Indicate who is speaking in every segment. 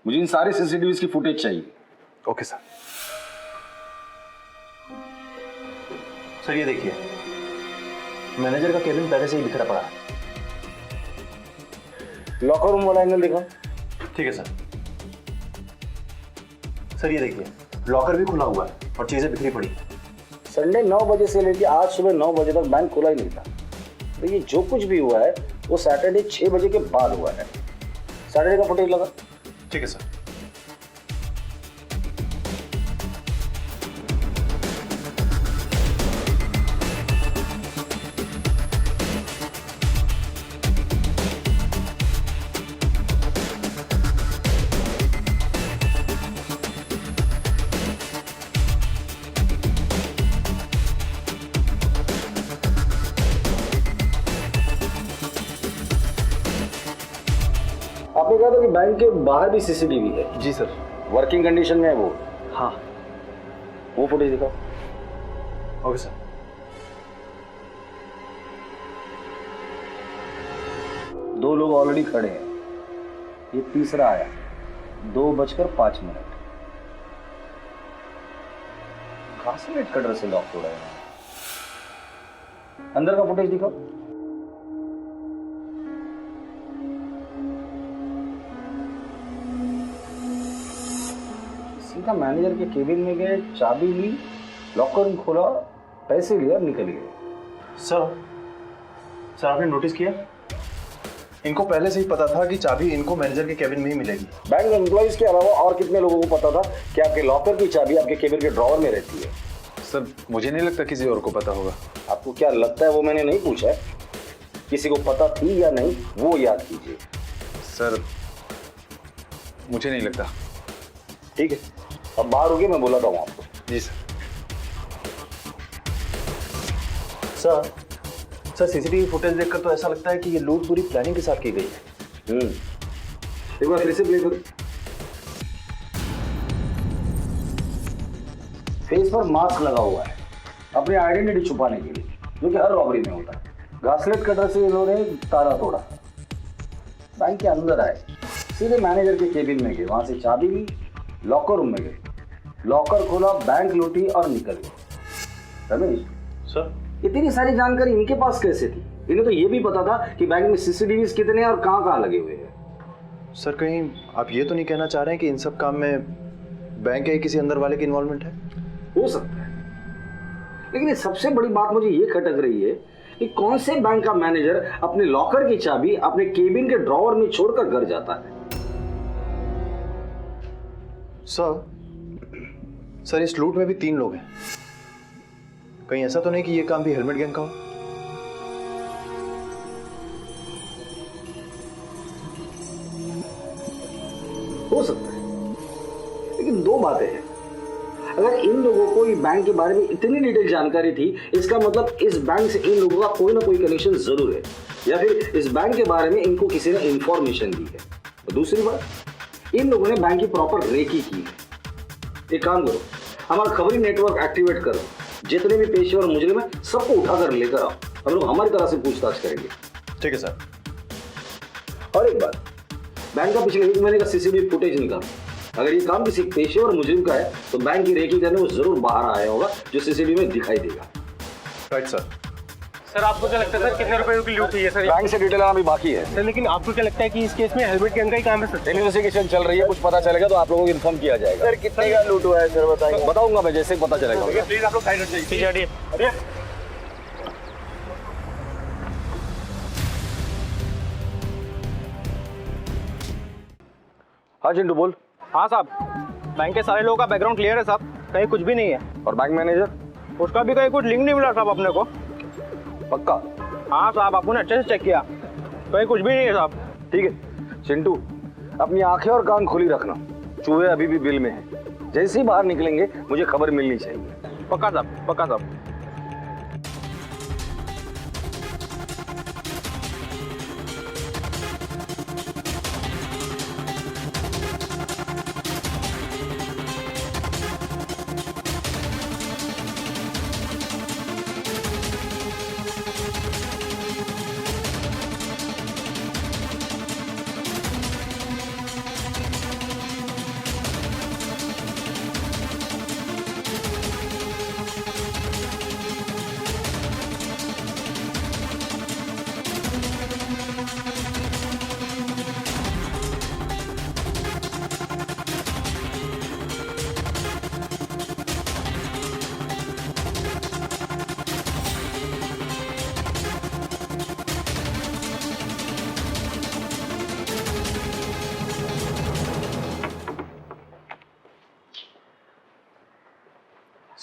Speaker 1: मुझे इन सारे सीसीटीवी की फुटेज चाहिए।
Speaker 2: Okay sir. सर ये देखिए, मैनेजर का केबिन पहले से ही बिखरा पड़ा है।
Speaker 1: लॉकर रूम वाला एंगल दिखाओ।
Speaker 2: ठीक है सर। सर ये देखिए, लॉकर भी खुला हुआ है और चीजें बिखरी पड़ी।
Speaker 1: संडे 9 बजे से लेकर आज सुबह 9 बजे तक बैंक खुला ही नहीं था। तो ये जो कुछ भी हुआ है वो सैटरडे 6 बजे के बाद हुआ है। सैटरडे का फुटेज लगा।
Speaker 2: ठीक है सर।
Speaker 1: आपने कहा था कि बैंक के बाहर भी सीसीटीवी है।
Speaker 2: जी सर।
Speaker 1: वर्किंग कंडीशन में है वो।
Speaker 2: हाँ।
Speaker 1: वो फुटेज दिखाओ।
Speaker 2: Okay sir.
Speaker 1: दो लोग ऑलरेडी खड़े हैं, ये तीसरा आया 2:05। घासलेट कटर से लॉक तोड़ा है। अंदर का फुटेज दिखाओ। सीधा मैनेजर के केबिन में गए, चाबी ली, लॉकर रूम खोला, पैसे लिए और निकल गए।
Speaker 2: सर आपने नोटिस किया, इनको पहले से ही पता था कि चाबी इनको मैनेजर के केबिन में ही मिलेगी।
Speaker 1: बैंक एम्प्लॉइज के अलावा और कितने लोगों को पता था कि आपके लॉकर की चाबी आपके केबिन के ड्रॉवर में रहती है?
Speaker 3: सर मुझे नहीं लगता किसी और को पता होगा।
Speaker 1: आपको क्या लगता है वो मैंने नहीं पूछा है। किसी को पता थी या नहीं वो याद कीजिए।
Speaker 3: सर मुझे नहीं लगता।
Speaker 1: ठीक है, अब बाहर होके मैं बुलाता हूँ आपको।
Speaker 3: जी सर।
Speaker 2: सर सीसीटीवी फुटेज देखकर तो ऐसा लगता है कि ये लूट पूरी प्लानिंग के साथ की गई है।
Speaker 1: एक बार फिर से प्ले करो। फेस पर मास्क लगा हुआ है अपनी आइडेंटिटी छुपाने के लिए, जो कि हर रॉबरी में होता है। घासलेट कटर से इन्होंने ताला तोड़ा, बैंक के अंदर आए, सीधे मैनेजर के केबिन में गए, वहां से चाबी ली, लॉकर रूम में गए, लॉकर खोला, बैंक लूटी और निकल गए। रमेश
Speaker 2: सर,
Speaker 1: इतनी सारी जानकारी इनके पास कैसे थी? इन्हें तो ये भी पता था कि बैंक में सीसीटीवी कितने हैं और कहां कहां लगे हुए हैं।
Speaker 2: सर कहीं आप ये तो नहीं कहना चाह रहे हैं कि इन सब काम में बैंक के किसी अंदर वाले की इन्वॉल्वमेंट है?
Speaker 1: हो सकता है, लेकिन सबसे बड़ी बात मुझे ये खटक रही है कि कौन से बैंक का मैनेजर अपने लॉकर की चाबी अपने केबिन के ड्रॉवर में छोड़कर घर जाता है।
Speaker 2: सर इस लूट में भी 3 लोग हैं। कहीं ऐसा तो नहीं कि ये काम भी हेलमेट गैंग का
Speaker 1: हो सकता है, लेकिन 2 बातें हैं। अगर इन लोगों को इस बैंक के बारे में इतनी डिटेल जानकारी थी, इसका मतलब इस बैंक से इन लोगों का कोई ना कोई कनेक्शन जरूर है, या फिर इस बैंक के बारे में इनको किसी ने इंफॉर्मेशन दी है। और दूसरी बात, इन लोगों ने बैंक की प्रॉपर रेकी की है। एक काम करो, हमारा खबरी नेटवर्क एक्टिवेट करो, जितने भी पेशेवर मुजरिम है सबको उठाकर लेकर आओ, हम लोग हमारी तरह से पूछताछ करेंगे।
Speaker 2: ठीक है सर।
Speaker 1: और एक बात, बैंक का पिछले 1 महीने का सीसीटीवी फुटेज निकालो। अगर ये काम किसी पेशेवर मुजरिम का है तो बैंक की रेकी करने वो जरूर बाहर आया होगा, जो सीसीटीवी में दिखाई देगा।
Speaker 2: Right sir.
Speaker 4: सर आपको क्या लगता है सर कितने रुपए की लूट हुई है सर?
Speaker 1: बैंक से डिटेल आना भी बाकी है
Speaker 4: सर, लेकिन आपको क्या लगता है कि इस केस में हेलमेट गैंग का ही काम है सर?
Speaker 1: इन्वेस्टिगेशन चल रही है, कुछ पता चलेगा तो आप लोगों को इन्फॉर्म किया जाएगा। सर कितने का लूट हुआ है सर बताइए। बताऊंगा मैं जैसे ही पता चलेगा।
Speaker 4: प्लीज आप लोग साइड हट जाइए। अरे
Speaker 1: हाँ चिंटू बोल।
Speaker 4: हाँ साहब, बैंक के सारे लोगों का बैकग्राउंड क्लियर है साहब, कहीं कुछ भी नहीं है।
Speaker 1: और बैंक मैनेजर?
Speaker 4: उसका भी कहीं कुछ लिंक नहीं मिला साहब अपने को।
Speaker 1: पक्का?
Speaker 4: हाँ साहब, आपने अच्छे से चेक किया, कहीं कुछ भी नहीं है साहब।
Speaker 1: ठीक है चिंटू, अपनी आंखें और कान खुली रखना, चूहे अभी भी बिल में हैं। जैसे ही बाहर निकलेंगे मुझे खबर मिलनी चाहिए।
Speaker 4: पक्का साहब, पक्का साहब।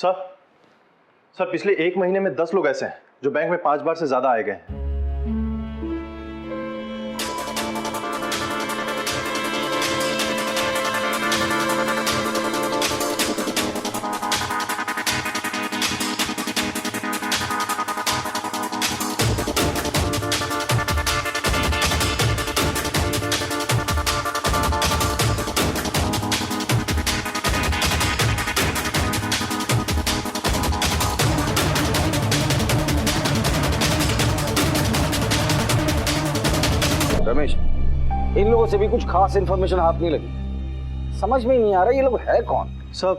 Speaker 2: सर पिछले 1 महीने में 10 लोग ऐसे हैं जो बैंक में 5 बार से ज्यादा आए गए हैं।
Speaker 1: रमेश, इन लोगों से भी कुछ खास इन्फॉर्मेशन हाथ नहीं लगी। समझ में ही नहीं आ रहा ये लोग है कौन।
Speaker 2: सर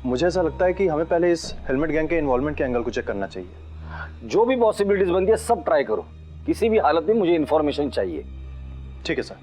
Speaker 2: मुझे ऐसा लगता है कि हमें पहले इस हेलमेट गैंग के इन्वॉल्वमेंट के एंगल को चेक करना चाहिए।
Speaker 1: जो भी पॉसिबिलिटीज बनती है सब ट्राई करो, किसी भी हालत में मुझे इन्फॉर्मेशन चाहिए।
Speaker 2: ठीक है सर।